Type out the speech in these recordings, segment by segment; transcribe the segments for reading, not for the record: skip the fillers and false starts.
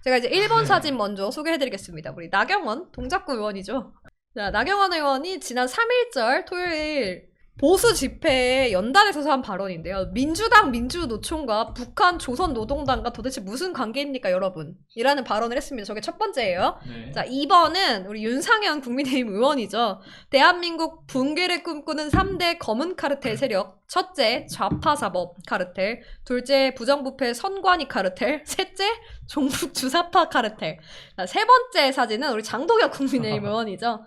제가 이제 1번 사진 먼저 소개해드리겠습니다. 우리 나경원 동작구 의원이죠. 자, 나경원 의원이 지난 3일절 토요일 보수 집회에 연단에서 한 발언인데요. 민주당 민주노총과 북한 조선노동당과 도대체 무슨 관계입니까, 여러분? 이라는 발언을 했습니다. 저게 첫 번째예요. 네. 자, 2번은 우리 윤상현 국민의힘 의원이죠. 대한민국 붕괴를 꿈꾸는 3대 검은 카르텔 세력. 첫째, 좌파사법 카르텔. 둘째, 부정부패 선관위 카르텔. 셋째, 종북 주사파 카르텔. 자, 세 번째 사진은 우리 장동혁 국민의힘 의원이죠.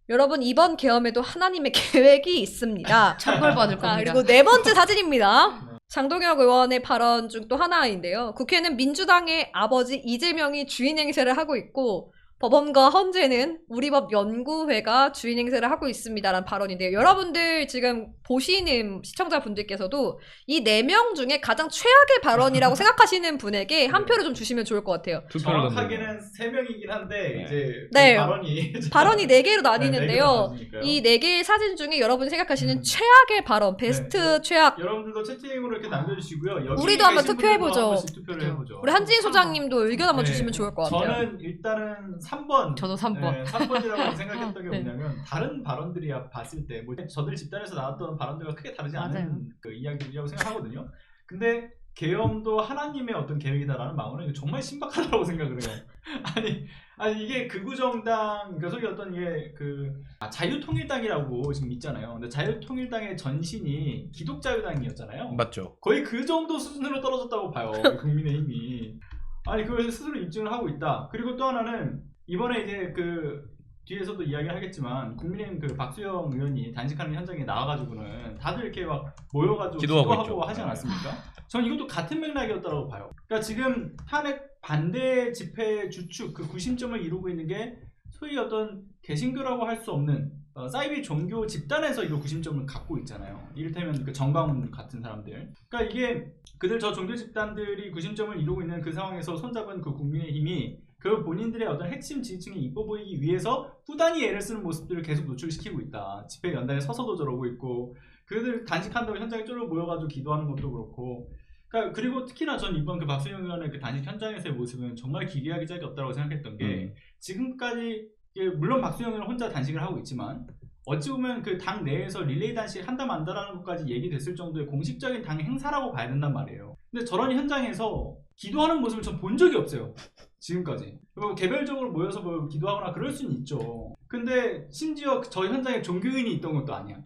여러분, 이번 계엄에도 하나님의 계획이 있습니다. 처벌받을 자, 겁니다. 그리고 네 번째 사진입니다. 장동혁 의원의 발언 중 또 하나인데요. 국회는 민주당의 아버지 이재명이 주인 행세를 하고 있고 법원과 헌재는 우리법 연구회가 주인 행세를 하고 있습니다라는 발언인데요. 여러분들 지금 보시는 시청자분들께서도 이 4명 중에 가장 최악의 발언이라고 생각하시는 분에게 한 표를 좀 주시면 좋을 것 같아요. 정확하게는 3명이긴 한데 이제 네. 그 발언이 4개로 나뉘는데요. 네, 이 4개의 사진 중에 여러분이 생각하시는 최악의 발언, 베스트 최악. 여러분들도 채팅으로 이렇게 남겨주시고요. 여기 우리도 한번 계신 투표해보죠. 분들도 한 번씩 투표를 해보죠. 우리 한지인 소장님도 의견 한번 네. 주시면 좋을 것 같아요. 저는 일단은 3번. 저도 3번. 네, 3번이라고 생각했던 게 네. 뭐냐면 다른 발언들이 봤을 때 뭐 저들 집단에서 나왔던 발언들과 크게 다르지 않은 맞아요. 그 이야기라고 생각하거든요. 근데 계엄도 하나님의 어떤 계획이다라는 마음은 정말 신박하다고 생각을 해요. 아니 이게 극우정당 그러니까 소위 어떤 이게 자유통일당이라고 지금 있잖아요. 근데 자유통일당의 전신이 기독자유당이었잖아요. 맞죠. 거의 그 정도 수준으로 떨어졌다고 봐요. 국민의힘이. 아니 그걸 스스로 입증을 하고 있다. 그리고 또 하나는 이번에 이제 뒤에서도 이야기를 하겠지만 국민의힘 박수영 의원이 단식하는 현장에 나와가지고는 다들 이렇게 막 모여가지고 기도하고 하지 않았습니까? 전 이것도 같은 맥락이었다고 봐요. 그러니까 지금 탄핵 반대 집회 주축 그 구심점을 이루고 있는 게 소위 어떤 개신교라고 할 수 없는 사이비 종교 집단에서 이 구심점을 갖고 있잖아요. 이를테면 그 정광훈 같은 사람들. 그러니까 이게 그들 저 종교 집단들이 구심점을 이루고 있는 그 상황에서 손잡은 그 국민의힘이 그 본인들의 어떤 핵심 지지층이 이뻐 보이기 위해서 후단위 애를 쓰는 모습들을 계속 노출시키고 있다. 집회 연단에 서서도 저러고 있고 그들 단식한다고 현장에 쫄로 모여가지고 기도하는 것도 그렇고 그러니까 그리고 특히나 전 이번 박수영 의원의 그 단식 현장에서의 모습은 정말 기괴하기 짝이 없다고 생각했던 게 지금까지 물론 박수영 의원은 혼자 단식을 하고 있지만 어찌 보면 그 당 내에서 릴레이 단식 한다 만다라는 것까지 얘기됐을 정도의 공식적인 당 행사라고 봐야 된단 말이에요. 근데 저런 현장에서 기도하는 모습을 전 본 적이 없어요. 지금까지. 개별적으로 모여서 뭐 기도하거나 그럴 수는 있죠. 근데 심지어 저 현장에 종교인이 있던 것도 아니야.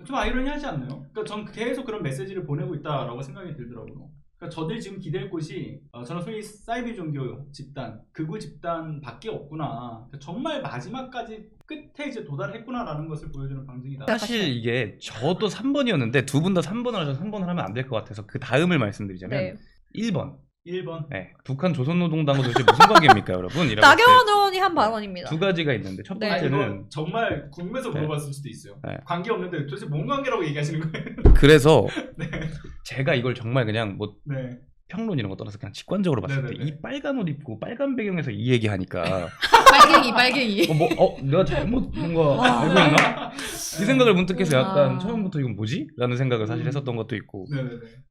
좀 아이러니하지 않나요? 그러니까 전 계속 그런 메시지를 보내고 있다라고 생각이 들더라고요. 그러니까 저들 지금 기댈 곳이 저는 소위 사이비 종교 집단, 극우 집단 밖에 없구나. 그러니까 정말 마지막까지 끝에 이제 도달했구나라는 것을 보여주는 방증이다. 사실 이게 저도 3번이었는데 두 분 다 3번을 하셔서 3번을 하면 안 될 것 같아서 그 다음을 말씀드리자면 네. 1번. 네, 북한 조선노동당과 도대체 무슨 관계입니까, 여러분? 나경원 의원이 한 발언입니다. 두 가지가 있는데 첫 네. 번째는 정말 궁금해서 물어봤을 수도 있어요. 관계 없는데 도대체 뭔 관계라고 얘기하시는 거예요? 그래서 네. 제가 이걸 정말 그냥 뭐 네. 평론 이런 거 떠나서 그냥 직관적으로 봤을 때 이 빨간 옷 입고 빨간 배경에서 이 얘기하니까 빨갱이. 내가 잘못 뭔가 알고 있나? 이 생각을 문득 해서 약간 처음부터 이건 뭐지? 라는 생각을 사실 했었던 것도 있고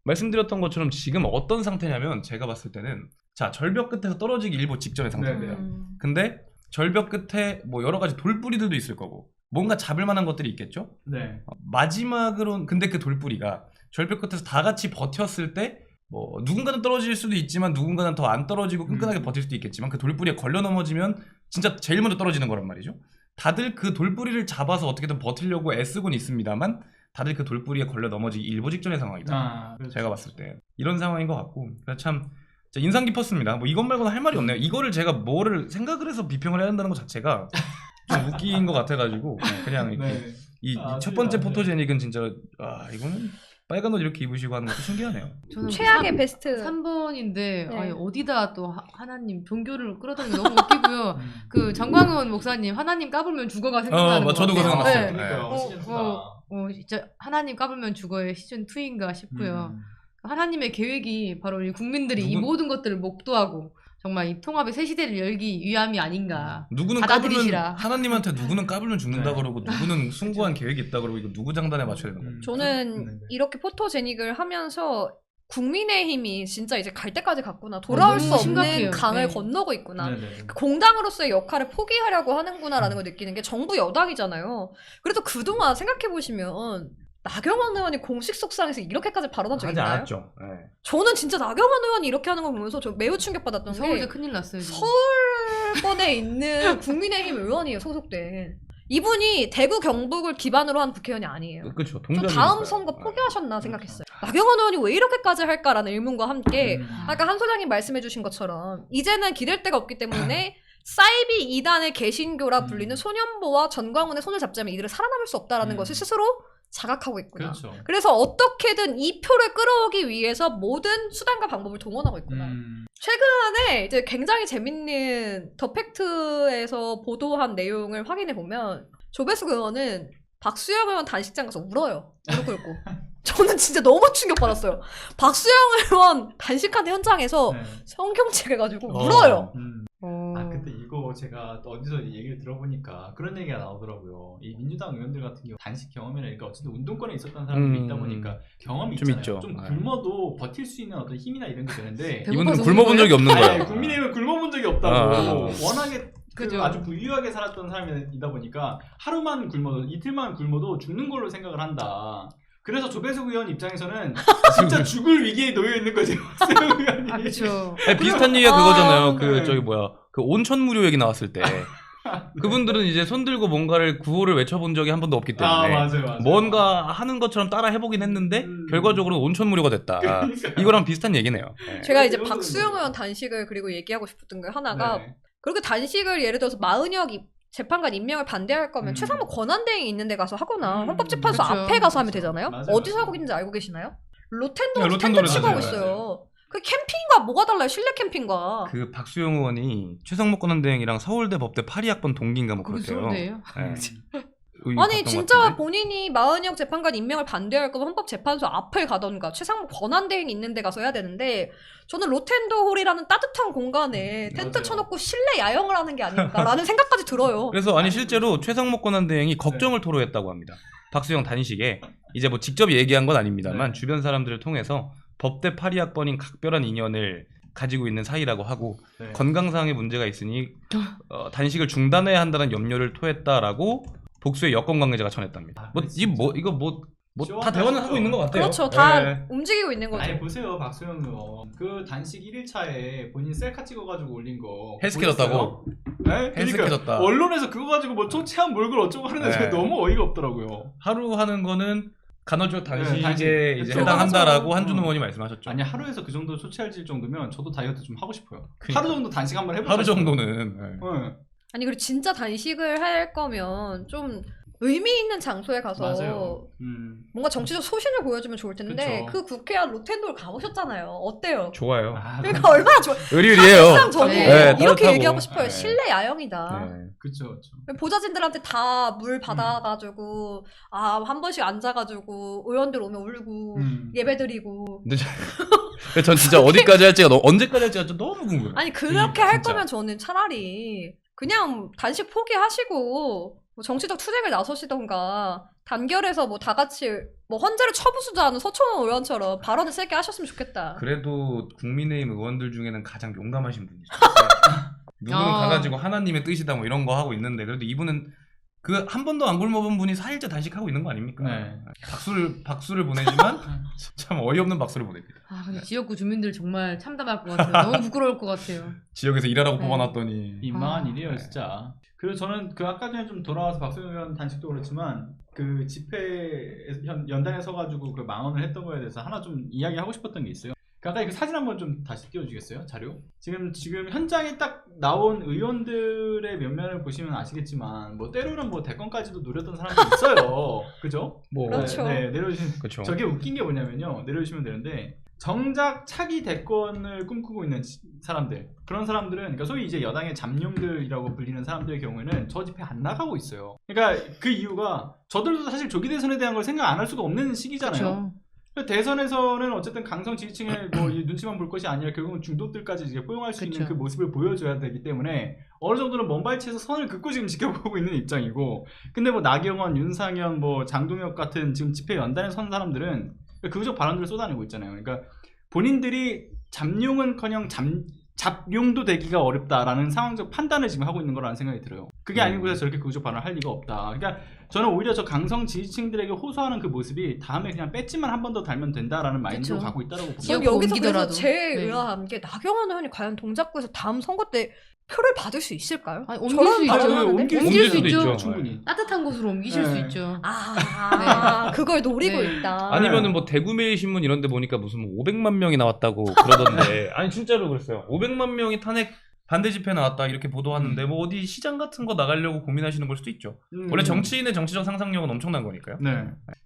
말씀드렸던 것처럼 지금 어떤 상태냐면 제가 봤을 때는 자 절벽 끝에서 떨어지기 일보 직전의 상태인데요. 근데 절벽 끝에 뭐 여러 가지 돌뿌리들도 있을 거고 뭔가 잡을 만한 것들이 있겠죠? 네. 마지막으로는 근데 그 돌뿌리가 절벽 끝에서 다 같이 버텼을 때 뭐 누군가는 떨어질 수도 있지만 누군가는 더 안 떨어지고 끈끈하게 버틸 수도 있겠지만 그 돌뿌리에 걸려 넘어지면 진짜 제일 먼저 떨어지는 거란 말이죠. 다들 그 돌뿌리를 잡아서 어떻게든 버틸려고 애쓰곤 있습니다만 다들 그 돌뿌리에 걸려 넘어지기 일보 직전의 상황이다. 그렇죠. 제가 봤을 때 이런 상황인 것 같고 참 인상 깊었습니다. 뭐 이것 말고는 할 말이 없네요. 이거를 제가 뭐를 생각을 해서 비평을 해야 한다는 것 자체가 좀 웃긴 것 같아가지고 그냥 이렇게 이 첫 번째 포토제닉은 진짜 이거는 빨간 옷 이렇게 입으시고 하는 것도 신기하네요. 저는 최악의 베스트 3번인데 네. 아니, 어디다 또 하나님 종교를 끌어들이는 게 너무 웃기고요. 그 정광훈 목사님 하나님 까불면 죽어가 생각나는 거 저도 같아요. 그거 생각났어요. 그러니까요. 진짜 하나님 까불면 죽어의 시즌 2인가 싶고요. 하나님의 계획이 바로 이 국민들이 이 모든 것들을 목도하고 정말 이 통합의 새 시대를 열기 위함이 아닌가. 누구는 받아들이시라. 까불면 하나님한테 누구는 까불면 죽는다 그러고 누구는 숭고한 계획이 있다 그러고 이거 누구 장단에 맞춰야 되는 거예요? 저는 이렇게 포토제닉을 하면서 국민의힘이 진짜 이제 갈 때까지 갔구나. 돌아올 수 너무 없는 심각해요. 강을 네. 건너고 있구나. 네네네. 공당으로서의 역할을 포기하려고 하는구나라는 걸 느끼는 게 정부 여당이잖아요. 그래도 그동안 생각해보시면 나경원 의원이 공식 속상에서 이렇게까지 발언한 적 하지 있나요? 않았죠. 네. 저는 진짜 나경원 의원이 이렇게 하는 걸 보면서 저 매우 충격받았던 서울대 게 큰일 났어요. 지금. 서울권에 있는 국민의힘 의원이에요, 소속된. 이분이 대구 경북을 기반으로 한 국회의원이 아니에요. 그렇죠. 저 다음 선거 포기하셨나 생각했어요. 나경원 의원이 왜 이렇게까지 할까라는 의문과 함께 아까 한 소장님 말씀해주신 것처럼 이제는 기댈 데가 없기 때문에 사이비 2단의 개신교라 불리는 소년보와 전광훈의 손을 잡자면 이들은 살아남을 수 없다라는 것을 스스로 자각하고 있구나. 그렇죠. 그래서 어떻게든 이 표를 끌어오기 위해서 모든 수단과 방법을 동원하고 있구나. 최근에 이제 굉장히 재밌는 더 팩트에서 보도한 내용을 확인해 보면 조배숙 의원은 박수영 의원 단식장 가서 울어요. 무릎 꿇고. 저는 진짜 너무 충격받았어요. 박수영 의원 단식하는 현장에서 네. 성경책 해가지고 울어요. 아 근데 이거 제가 또 어디서 얘기를 들어보니까 그런 얘기가 나오더라고요. 이 민주당 의원들 같은 경우 단식 경험이나 그러니까 어쨌든 운동권에 있었던 사람들이 있다 보니까 경험이 좀 있잖아요. 있죠. 좀 굶어도 버틸 수 있는 어떤 힘이나 이런 게 되는데 이분들은 굶어본 적이 없는 아니, 거예요. 국민의힘은 굶어본 적이 없다고. 워낙에 그죠. 아주 부유하게 살았던 사람이다 보니까 하루만 굶어도 이틀만 굶어도 죽는 걸로 생각을 한다. 그래서 조배숙 의원 입장에서는 진짜 죽을 위기에 놓여 있는 거지. 박수영 의원이. 아 그렇죠. 비슷한 얘기가 그거잖아요. 그 네. 저기 뭐야 그 온천 무료 얘기 나왔을 때 그분들은 이제 손 들고 뭔가를 구호를 외쳐본 적이 한 번도 없기 때문에 맞아요. 뭔가 하는 것처럼 따라 해보긴 했는데 결과적으로 온천 무료가 됐다. 그러니까요. 이거랑 비슷한 얘기네요. 네. 제가 이제 이런 박수영 거는 의원 단식을 그리고 얘기하고 싶었던 게 하나가 네. 그렇게 단식을 예를 들어서 마은혁 재판관 임명을 반대할 거면 최상무 권한대행이 있는 데 가서 하거나 헌법재판소 그쵸. 앞에 가서 하면 되잖아요. 맞아요, 어디서 맞아요. 하고 있는지 알고 계시나요? 네, 로텐도에서 텐트 로텐도를 치고 하고 맞아요, 있어요. 그 캠핑과 뭐가 달라요? 실내 캠핑과. 그 박수영 의원이 최상목 권한대행이랑 서울대 법대 82학번 동기인가 뭐 그게 그렇대요. 서울대예요? 네. 아니 진짜 본인이 마은혁 재판관 임명을 반대할 거면 헌법재판소 앞을 가던가 최상무 권한대행이 있는 데 가서 해야 되는데 저는 로텐도 홀이라는 따뜻한 공간에 텐트 맞아요. 쳐놓고 실내 야영을 하는 게 아닐까라는 생각까지 들어요. 그래서 아니 실제로 최상목 권한대행이 걱정을 토로했다고 합니다. 박수영 단식에 이제 뭐 직접 얘기한 건 아닙니다만 네. 주변 사람들을 통해서 법대 82학번인 각별한 인연을 가지고 있는 사이라고 하고 네. 건강상의 문제가 있으니 단식을 중단해야 한다는 염려를 토했다라고 복수의 여권 관계자가 전했답니다. 이거 뭐 다 대화는 하고 있는 것 같아요. 그렇죠. 다 네. 움직이고 있는 거죠. 아니 보세요 박수영 의원 그 단식 1일차에 본인 셀카 찍어가지고 올린 거 헬스케졌다고? 네? 헬스케졌다. 그러니까 언론에서 그거 가지고 뭐 초췌한 몰골 어쩌고 하는데 네. 너무 어이가 없더라고요. 하루 하는 거는 간헐적 단식에 단식. 이제 그쵸. 해당한다라고 맞아. 한준호 의원이 말씀하셨죠. 아니 하루에서 그 정도 초췌해질 정도면 저도 다이어트 좀 하고 싶어요. 그러니까. 하루 정도 단식 한번 해보고 하루 정도는 네. 아니 그리고 진짜 단식을 할 거면 좀 의미 있는 장소에 가서 맞아요. 뭔가 정치적 소신을 보여주면 좋을 텐데 그쵸. 그 국회의원 로텐도를 가보셨잖아요. 어때요? 좋아요. 아, 그러니까 얼마나 좋아. 의리의리해요. 사실상 저는 네, 이렇게 따뜻하고. 얘기하고 싶어요. 네. 실내 야영이다. 네. 그쵸. 보좌진들한테 다 물 받아가지고 한 번씩 앉아가지고 의원들 오면 울고 예배드리고 근데 전 진짜 어디까지 할지가 언제까지 할지가 좀 너무 궁금해요. 아니 그렇게 그러니까, 할 진짜. 거면 저는 차라리 그냥 단식 포기하시고 뭐 정치적 투쟁을 나서시던가 단결해서 뭐 다 같이 뭐 헌재를 쳐부수자 하는 서초원 의원처럼 발언을 세게 하셨으면 좋겠다. 그래도 국민의힘 의원들 중에는 가장 용감하신 분이죠. 누구는 아. 가가지고 하나님의 뜻이다 뭐 이런 거 하고 있는데 그래도 이분은 그 한 번도 안 굶어본 분이 4일째 단식하고 있는 거 아닙니까? 네. 박수를 보내지만 참 어이없는 박수를 보냅니다. 아 근데 지역구 주민들 정말 참담할 것 같아요. 너무 부끄러울 것 같아요. 지역에서 일하라고 네. 뽑아놨더니 민망한 아. 일이에요 진짜. 그래서 저는 그 아까 전에 좀 돌아와서 박수영 의원 단식도 그렇지만 그 집회에서 연단에 서가지고 그 망언을 했던 거에 대해서 하나 좀 이야기하고 싶었던 게 있어요. 그 아까 그 사진 한번 좀 다시 띄워주겠어요? 자료? 지금 현장에 딱 나온 의원들의 면면을 보시면 아시겠지만 뭐 때로는 뭐 대권까지도 노렸던 사람들이 있어요. 그죠? 뭐 그렇죠. 네, 내려주시면 그렇죠. 저게 웃긴 게 뭐냐면요. 내려주시면 되는데 정작 차기 대권을 꿈꾸고 있는 사람들 그런 사람들은 그러니까 소위 이제 여당의 잠룡들이라고 불리는 사람들의 경우에는 저 집회 안 나가고 있어요. 그러니까 그 이유가 저들도 사실 조기 대선에 대한 걸 생각 안 할 수가 없는 시기잖아요. 그렇죠. 대선에서는 어쨌든 강성 지지층의 뭐 이 눈치만 볼 것이 아니라 결국은 중도들까지 이제 포용할 수 있는 그쵸. 그 모습을 보여줘야 되기 때문에 어느 정도는 먼발치에서 선을 긋고 지금 지켜보고 있는 입장이고 근데 뭐 나경원, 윤상현, 뭐 장동혁 같은 지금 집회 연단에 선 사람들은 극우적 발언들을 쏟아내고 있잖아요. 그러니까 본인들이 잠룡은커녕 잡룡도 되기가 어렵다라는 상황적 판단을 지금 하고 있는 거라는 생각이 들어요. 그게 아니고서 저렇게 극우적 발언을 할 리가 없다. 그러니까 저는 오히려 저 강성 지지층들에게 호소하는 그 모습이 다음에 그냥 배지만 한 번 더 달면 된다라는 마인드로 그쵸. 가고 있다라고 봅니다. 지금 지역구 여기서 그래서 옮기더라도. 제일 네. 의아한 게 나경원 의원이 과연 동작구에서 다음 선거 때 표를 받을 수 있을까요? 아니, 옮길 저런 수 있죠. 발언을 하는데? 옮길 옮길 수도 수 있죠. 충분히. 따뜻한 곳으로 옮기실 네. 수 있죠. 그걸 노리고 네. 있다. 아니면은 뭐 대구매일신문 이런 데 보니까 무슨 500만 명이 나왔다고 그러던데 아니 진짜로 그랬어요. 500만 명이 탄핵 반대 집회 나왔다 이렇게 보도하는데 뭐 어디 시장 같은 거 나가려고 고민하시는 걸 수도 있죠. 원래 정치인의 정치적 상상력은 엄청난 거니까요. 네.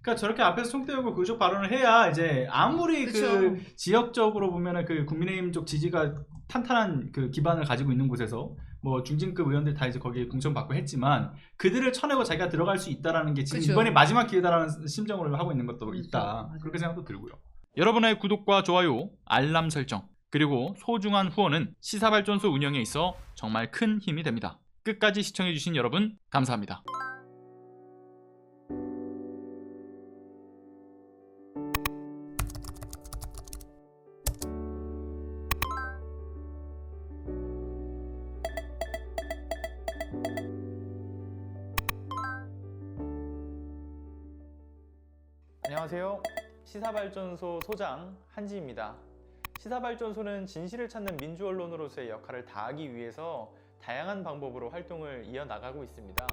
그러니까 저렇게 앞에서 총대고 극우적 발언을 해야 이제 아무리 그쵸. 그 지역적으로 보면은 그 국민의힘 쪽 지지가 탄탄한 그 기반을 가지고 있는 곳에서 뭐 중진급 의원들 다 이제 거기에 공천받고 했지만 그들을 쳐내고 자기가 들어갈 수 있다라는 게 지금 그쵸. 이번이 마지막 기회다라는 심정으로 하고 있는 것도 있다. 맞아요. 그렇게 생각도 들고요. 여러분의 구독과 좋아요, 알람 설정 그리고 소중한 후원은 시사발전소 운영에 있어 정말 큰 힘이 됩니다. 끝까지 시청해주신 여러분 감사합니다. 안녕하세요. 시사발전소 소장 한지입니다. 시사발전소는 진실을 찾는 민주언론으로서의 역할을 다하기 위해서 다양한 방법으로 활동을 이어나가고 있습니다.